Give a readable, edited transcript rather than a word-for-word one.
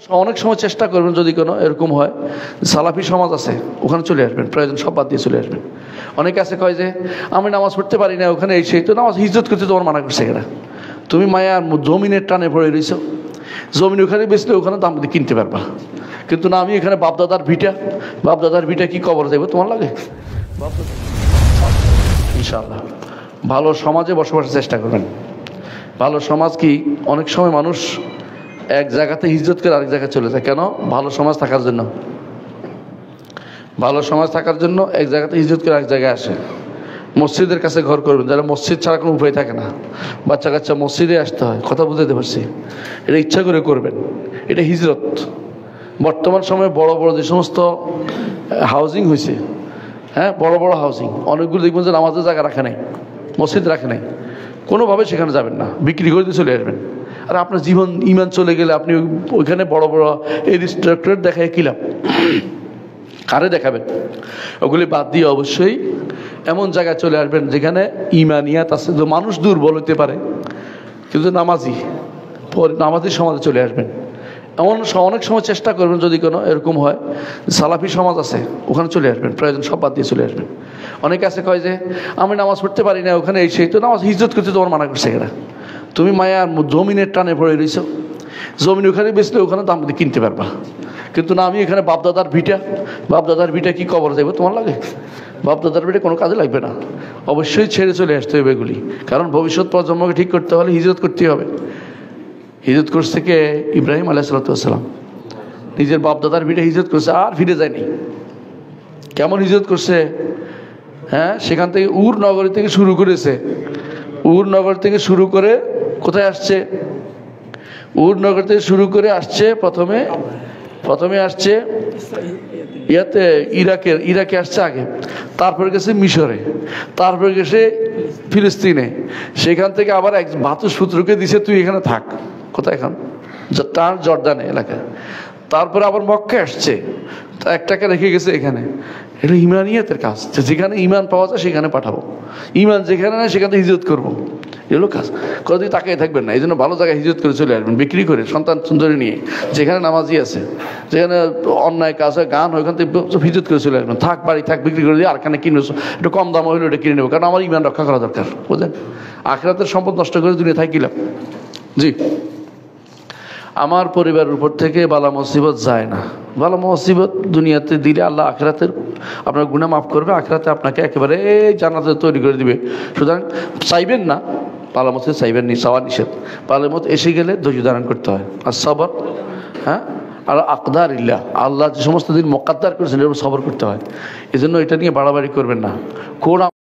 অনেক সময় চেষ্টা করবেন যদি কোনো এরকম হয়, সালাফি সমাজ আছে ওখানে চলে আসবেন, প্রয়োজন সব বাদ দিয়ে চলে আসবেন। অনেকে আছে কয় যে আমি নামাজ পড়তে পারি না, ওখানে এই সেই তো নামাজ হিজরত করতে তোমার মানা করছে এরা। তুমি মায়ার জমিনের টানে পড়ে রয়েছ, জমিন ওখানে বেচলে ওখানে দাম দিয়ে কিনতে পারবা, কিন্তু না আমি এখানে বাপদাদার ভিটা কি কবর যাইব তোমার লাগে? ইনশাআল্লাহ ভালো সমাজে বসবাসের চেষ্টা করবেন। ভালো সমাজ কি, অনেক সময় মানুষ এক জায়গাতে হিজরত করে আরেক জায়গায় চলে যায়। কেন? ভালো সমাজ থাকার জন্য। ভালো সমাজ থাকার জন্য এক জায়গাতে হিজরত করে আরেক জায়গায় আসে। মসজিদের কাছে ঘর করবেন, যারা মসজিদ ছাড়া কোনো উপায় থাকে না, বাচ্চা কাচ্চা মসজিদে আসতে হয়, কথা বুঝতে পারছি, এটা ইচ্ছা করে করবেন, এটা হিজরত। বর্তমান সময়ে বড় বড় যে সমস্ত হাউজিং হয়েছে, হ্যাঁ বড় বড় হাউজিং, অনেকগুলো দেখবেন যে নামাজের জায়গা রাখে নাই, মসজিদ রাখে নাই, কোনোভাবে সেখানে যাবেন না, বিক্রি করে দিয়ে চলে আসবেন। আর আপনার জীবন ইমান চলে গেলে আপনি ওইখানে বড় বড় এই স্ট্রাকচার দেখায় কি লাভ? কারে দেখাবেন? ওগুলি বাদ দিয়ে অবশ্যই এমন জায়গায় চলে আসবেন যেখানে ইমানিয়াত আছে। যে মানুষ দুর্বল হতে পারে কিন্তু নামাজি সমাজে চলে আসবেন। অনেক সময় চেষ্টা করবেন যদি কোনো এরকম হয়, সালাফি সমাজ আছে ওখানে চলে আসবেন, প্রয়োজন সব বাদ দিয়ে চলে আসবেন। অনেকে আছে কয় যে আমি নামাজ পড়তে পারি না, ওখানে এই সেই তো নামাজ হিজরত করতে তোমার মানা করছে এরা। তুমি মায়ার জমিনের টানে পড়ে রয়েছ, জমিন ওখানে বেচলে ওখানে দাম দিয়ে কিনতে পারবা, কিন্তু না আমি এখানে বাপদাদার ভিটা কি কবর যাইব তোমার লাগে? বাপদাদার ভিটা কোনো কাজে লাগবে না, অবশ্যই ছেড়ে চলে আসতে হবে এগুলি। কারণ ভবিষ্যৎ প্রজন্মকে ঠিক করতে হলে হিজরত করতে হবে। হিজরত করছে কে? ইব্রাহিম আলাইহিসসালাম। নিজের বাপদাদার ভিটা হিজরত করছে, আর ফিরে যায়নি। কেমন হিজরত করছে? হ্যাঁ, সেখান থেকে উর নগরী থেকে শুরু করেছে। উর নগর থেকে শুরু করে কোথায় আসছে? উর নগর থেকে শুরু করে আসছে প্রথমে আসছে ইরাকে আসছে আগে, তারপরে গেছে মিশরে, তারপরে গেছে ফিলিস্তিনে, সেখান থেকে আবার এক ভাতুষ পুত্রকে দিছে তুই এখানে থাক। কোথায়? এখন তার জর্দানে এলাকায়। তারপরে আবার মক্কায় আসছে, তা একটাকে রেখে গেছে এখানে। এটা ইমানিয়াতের কাজ, যেখানে ইমান পাওয়া যায় সেখানে পাঠাবো, ইমান যেখানে নেয় সেখানে হিজরত করবো, এগুলো কাজ। কতদিন তাকিয়ে থাকবেন না, এই জন্য ভালো জায়গায় হিজরত করে চলে আসবেন, বিক্রি করে সন্তান সুন্দরী নিয়ে, যেখানে নামাজি আছে, যেখানে অন্যায় কাজ হয়, গান হয়, ওখান থেকে হিজরত করে চলে আসবেন। থাক বাড়ি থাক, বিক্রি করে দিয়ে আরখানে কিনে একটু কম দাম হইলে ওটা কিনে নেবো, কারণ আমার ইমান রক্ষা করা দরকার, বুঝলেন? আখিরাতের সম্পদ নষ্ট করে দুনিয়া থাকিলাম। জি, আমার পরিবারের উপর থেকে বালা মুসিবত যায় না। বালা মুসিবত দুনিয়াতে দিলে আল্লাহ আখিরাতের আপনার গুনাহ মাফ করবে, আখিরাতে আপনাকে একেবারে জান্নাতে তৈরি করে দিবে। সুতরাং চাইবেন না, বালা মুসিবত চাইবেন নি, চাওয়া নিষেধ। বালা মুসিবত এসে গেলে ধৈর্য ধারণ করতে হয়, আর সবর, হ্যাঁ, আর আকদার ইল্লাহ, আল্লাহ যে সমস্ত দিন মোকাদ্দার করেছেন এর উপর সবর করতে হয়। এই জন্য এটা নিয়ে বাড়াবাড়ি করবেন না। কোন